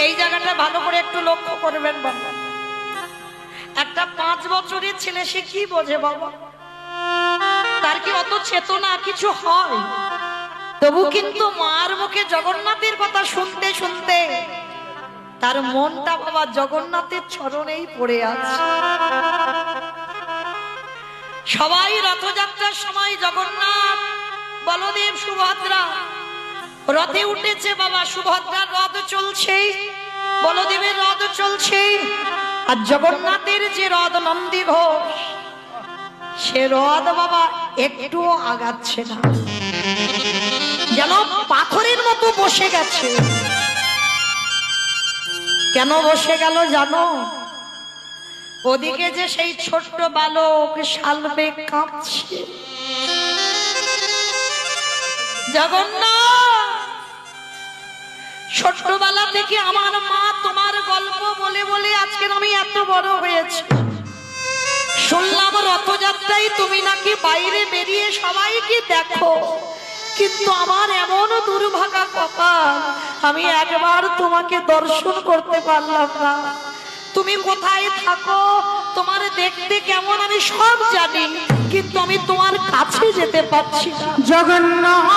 এই জায়গাটা ভালো করে একটু লক্ষ্য করবেন বাবা। একটা 5 বছরের ছেলে সে কি বোঝে বাবা? তার কি অত চেতনা কিছু হয়? তবু কিন্তু মার মুখে জগন্নাথের কথা শুনতে শুনতে তার মনটা বাবা জগন্নাথের চরণেই পড়ে আছে। সবাই রথযাত্রার সময় জগন্নাথ, বলদেব, সুভদ্রা রথে উঠেছে বাবা। সুভদ্রার রথ চলছে, বলদেবের রথ চলছে, আর জগন্নাথের যে রথ নন্দী ঘোষ, সে রথ বাবা একটু আগাচ্ছে না, যেন পাথরের মতো বসে গেছে। কেন বসে গেল জানো? ওদিকে যে সেই ছোট্ট বালক শালবে কাঁপছে। জগন্নাথ, ছোট্টবেলা থেকে আমার মা তোমার গল্প বলে বলে আজকে আমি এত বড় হয়েছি। শুনলাম রথযাত্রায় তুমি নাকি বাইরে বেরিয়ে সবাইকে দেখো, কিন্তু আমার এমন দুর্ভাগা কপাল, আমি একবার তোমাকে দর্শন করতে পারলাম না। তুমি কোথায় থাকো, তোমার দেখতে কেমন আমি সব জানি, কিন্তু আমি তোমার কাছে যেতে পারছি না। জগন্নাথ